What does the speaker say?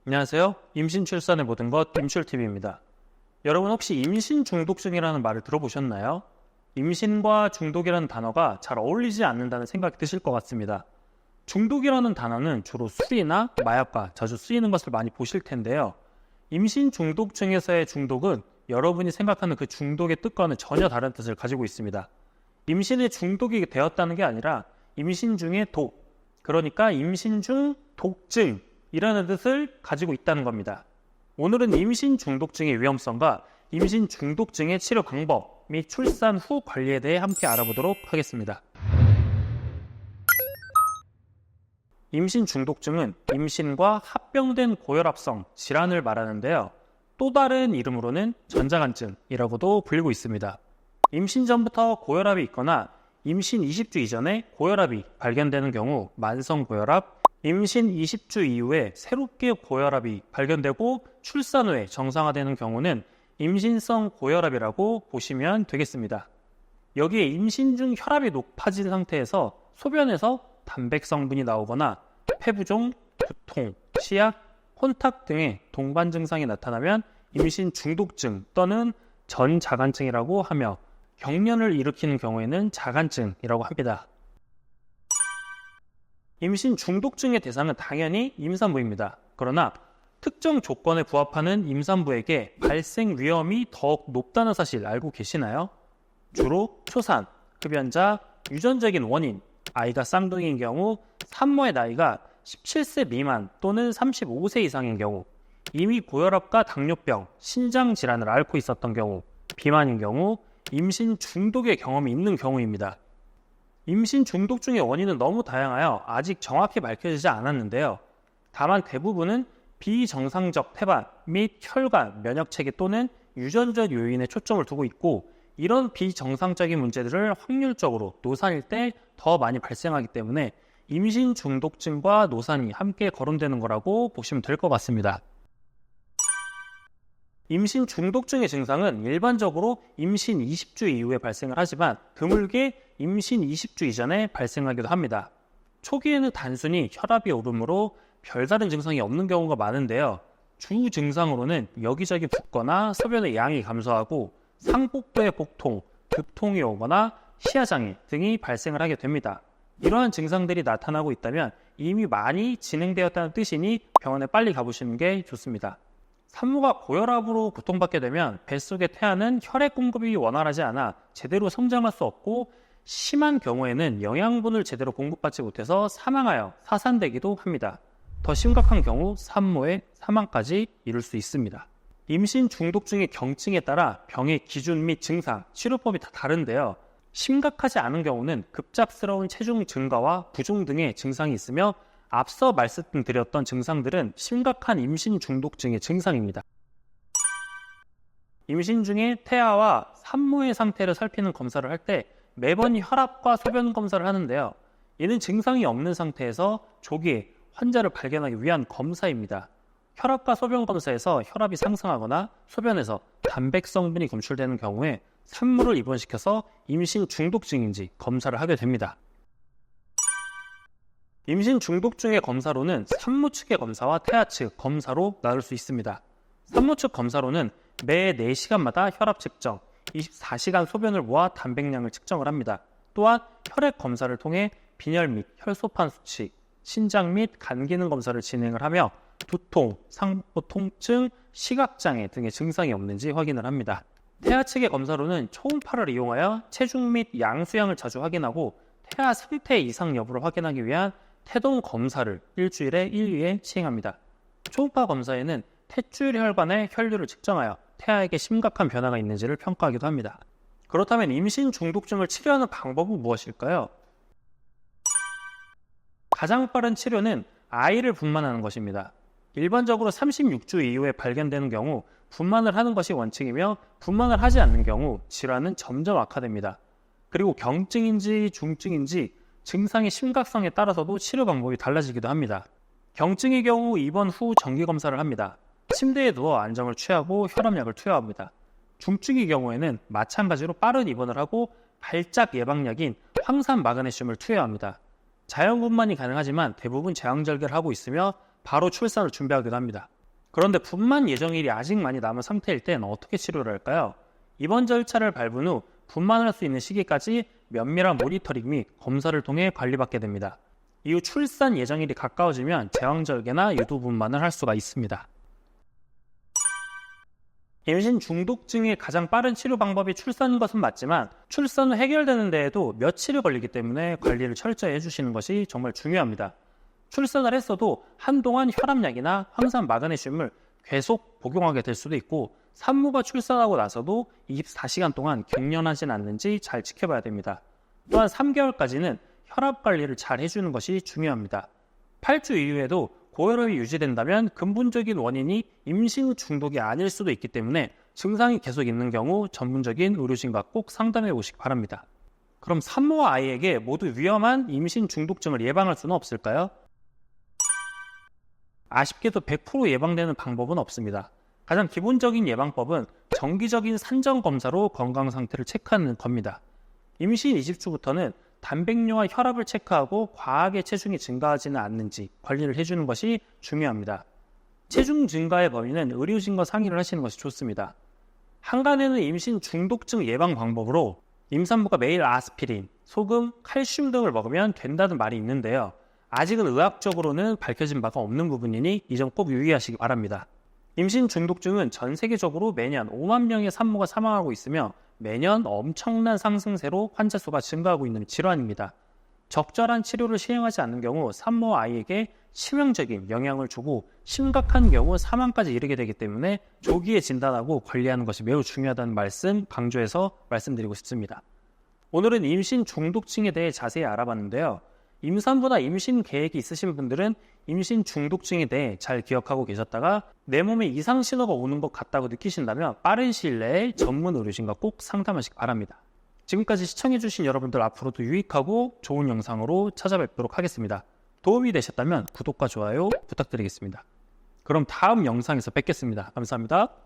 안녕하세요. 임신 출산의 모든 것 임출TV입니다. 여러분 혹시 임신 중독증이라는 말을 들어보셨나요? 임신과 중독이라는 단어가 잘 어울리지 않는다는 생각이 드실 것 같습니다. 중독이라는 단어는 주로 술이나 마약과 자주 쓰이는 것을 많이 보실 텐데요. 임신 중독증에서의 중독은 여러분이 생각하는 그 중독의 뜻과는 전혀 다른 뜻을 가지고 있습니다. 임신에 중독이 되었다는 게 아니라 임신 중의 독, 그러니까 임신 중 독증 이라는 뜻을 가지고 있다는 겁니다. 오늘은 임신 중독증의 위험성과 임신 중독증의 치료 방법 및 출산 후 관리에 대해 함께 알아보도록 하겠습니다. 임신 중독증은 임신과 합병된 고혈압성 질환을 말하는데요. 또 다른 이름으로는 전자간증이라고도 불리고 있습니다. 임신 전부터 고혈압이 있거나 임신 20주 이전에 고혈압이 발견되는 경우 만성 고혈압, 임신 20주 이후에 새롭게 고혈압이 발견되고 출산 후에 정상화되는 경우는 임신성 고혈압이라고 보시면 되겠습니다. 여기에 임신 중 혈압이 높아진 상태에서 소변에서 담백 성분이 나오거나 폐부종, 두통, 치약, 혼탁 등의 동반 증상이 나타나면 임신 중독증 또는 전자간증이라고 하며 경련을 일으키는 경우에는 자간증이라고 합니다. 임신 중독증의 대상은 당연히 임산부입니다. 그러나 특정 조건에 부합하는 임산부에게 발생 위험이 더욱 높다는 사실 알고 계시나요? 주로 초산, 흡연자, 유전적인 원인, 아이가 쌍둥이인 경우, 산모의 나이가 17세 미만 또는 35세 이상인 경우, 이미 고혈압과 당뇨병, 신장질환을 앓고 있었던 경우, 비만인 경우, 임신 중독의 경험이 있는 경우입니다. 임신 중독증의 원인은 너무 다양하여 아직 정확히 밝혀지지 않았는데요. 다만 대부분은 비정상적 태반 및 혈관, 면역체계 또는 유전적 요인에 초점을 두고 있고 이런 비정상적인 문제들을 확률적으로 노산일 때 더 많이 발생하기 때문에 임신 중독증과 노산이 함께 거론되는 거라고 보시면 될 것 같습니다. 임신 중독증의 증상은 일반적으로 임신 20주 이후에 발생을 하지만 드물게 임신 20주 이전에 발생하기도 합니다. 초기에는 단순히 혈압이 오름으로 별다른 증상이 없는 경우가 많은데요. 주 증상으로는 여기저기 붓거나 소변의 양이 감소하고 상복부의 복통, 급통이 오거나 시야장애 등이 발생을 하게 됩니다. 이러한 증상들이 나타나고 있다면 이미 많이 진행되었다는 뜻이니 병원에 빨리 가보시는 게 좋습니다. 산모가 고혈압으로 고통받게 되면 뱃속의 태아는 혈액 공급이 원활하지 않아 제대로 성장할 수 없고 심한 경우에는 영양분을 제대로 공급받지 못해서 사망하여 사산되기도 합니다. 더 심각한 경우 산모의 사망까지 이룰 수 있습니다. 임신 중독증의 경증에 따라 병의 기준 및 증상, 치료법이 다 다른데요. 심각하지 않은 경우는 급작스러운 체중 증가와 부종 등의 증상이 있으며 앞서 말씀드렸던 증상들은 심각한 임신 중독증의 증상입니다. 임신 중에 태아와 산모의 상태를 살피는 검사를 할 때 매번 혈압과 소변 검사를 하는데요. 이는 증상이 없는 상태에서 조기에 환자를 발견하기 위한 검사입니다. 혈압과 소변 검사에서 혈압이 상승하거나 소변에서 담백 성분이 검출되는 경우에 산모를 입원시켜서 임신 중독증인지 검사를 하게 됩니다. 임신 중독증의 검사로는 산모 측의 검사와 태아 측 검사로 나눌 수 있습니다. 산모 측 검사로는 매 4시간마다 혈압 측정, 24시간 소변을 모아 담백량을 측정을 합니다. 또한 혈액 검사를 통해 빈혈 및 혈소판 수치, 신장 및 간 기능 검사를 진행을 하며 두통, 상복부 통증, 시각장애 등의 증상이 없는지 확인을 합니다. 태아 측의 검사로는 초음파를 이용하여 체중 및 양수양을 자주 확인하고 태아 상태 이상 여부를 확인하기 위한 태동 검사를 일주일에 1회 시행합니다. 초음파 검사에는 탯줄 혈관의 혈류를 측정하여 태아에게 심각한 변화가 있는지를 평가하기도 합니다. 그렇다면 임신 중독증을 치료하는 방법은 무엇일까요? 가장 빠른 치료는 아이를 분만하는 것입니다. 일반적으로 36주 이후에 발견되는 경우 분만을 하는 것이 원칙이며 분만을 하지 않는 경우 질환은 점점 악화됩니다. 그리고 경증인지 중증인지 증상의 심각성에 따라서도 치료 방법이 달라지기도 합니다. 경증의 경우 입원 후 정기검사를 합니다. 침대에 누워 안정을 취하고 혈압약을 투여합니다. 중증의 경우에는 마찬가지로 빠른 입원을 하고 발작 예방약인 황산 마그네슘을 투여합니다. 자연분만이 가능하지만 대부분 제왕절개를 하고 있으며 바로 출산을 준비하기도 합니다. 그런데 분만 예정일이 아직 많이 남은 상태일 땐 어떻게 치료를 할까요? 이번 절차를 밟은 후 분만할 수 있는 시기까지 면밀한 모니터링 및 검사를 통해 관리받게 됩니다. 이후 출산 예정일이 가까워지면 제왕절개나 유두분만을 할 수가 있습니다. 임신 중독증의 가장 빠른 치료 방법이 출산인 것은 맞지만 출산 후 해결되는 데에도 며칠이 걸리기 때문에 관리를 철저히 해주시는 것이 정말 중요합니다. 출산을 했어도 한동안 혈압약이나 황산 마그네슘을 계속 복용하게 될 수도 있고 산모가 출산하고 나서도 24시간 동안 갱년하진 않는지 잘 지켜봐야 됩니다. 또한 3개월까지는 혈압 관리를 잘 해주는 것이 중요합니다. 8주 이후에도 고혈압이 유지된다면 근본적인 원인이 임신 후 중독이 아닐 수도 있기 때문에 증상이 계속 있는 경우 전문적인 의료진과 꼭 상담해 보시기 바랍니다. 그럼 산모와 아이에게 모두 위험한 임신 중독증을 예방할 수는 없을까요? 아쉽게도 100% 예방되는 방법은 없습니다. 가장 기본적인 예방법은 정기적인 산정 검사로 건강 상태를 체크하는 겁니다. 임신 20주부터는 단백뇨와 혈압을 체크하고 과하게 체중이 증가하지는 않는지 관리를 해주는 것이 중요합니다. 체중 증가의 범위는 의료진과 상의를 하시는 것이 좋습니다. 한간에는 임신 중독증 예방 방법으로 임산부가 매일 아스피린, 소금, 칼슘 등을 먹으면 된다는 말이 있는데요. 아직은 의학적으로는 밝혀진 바가 없는 부분이니 이 점 꼭 유의하시기 바랍니다. 임신 중독증은 전 세계적으로 매년 5만 명의 산모가 사망하고 있으며 매년 엄청난 상승세로 환자 수가 증가하고 있는 질환입니다. 적절한 치료를 시행하지 않는 경우 산모와 아이에게 치명적인 영향을 주고 심각한 경우 사망까지 이르게 되기 때문에 조기에 진단하고 관리하는 것이 매우 중요하다는 말씀 강조해서 말씀드리고 싶습니다. 오늘은 임신 중독증에 대해 자세히 알아봤는데요. 임산부나 임신 계획이 있으신 분들은 임신 중독증에 대해 잘 기억하고 계셨다가 내 몸에 이상 신호가 오는 것 같다고 느끼신다면 빠른 시일 내에 전문 의료진과 꼭 상담하시기 바랍니다. 지금까지 시청해주신 여러분들 앞으로도 유익하고 좋은 영상으로 찾아뵙도록 하겠습니다. 도움이 되셨다면 구독과 좋아요 부탁드리겠습니다. 그럼 다음 영상에서 뵙겠습니다. 감사합니다.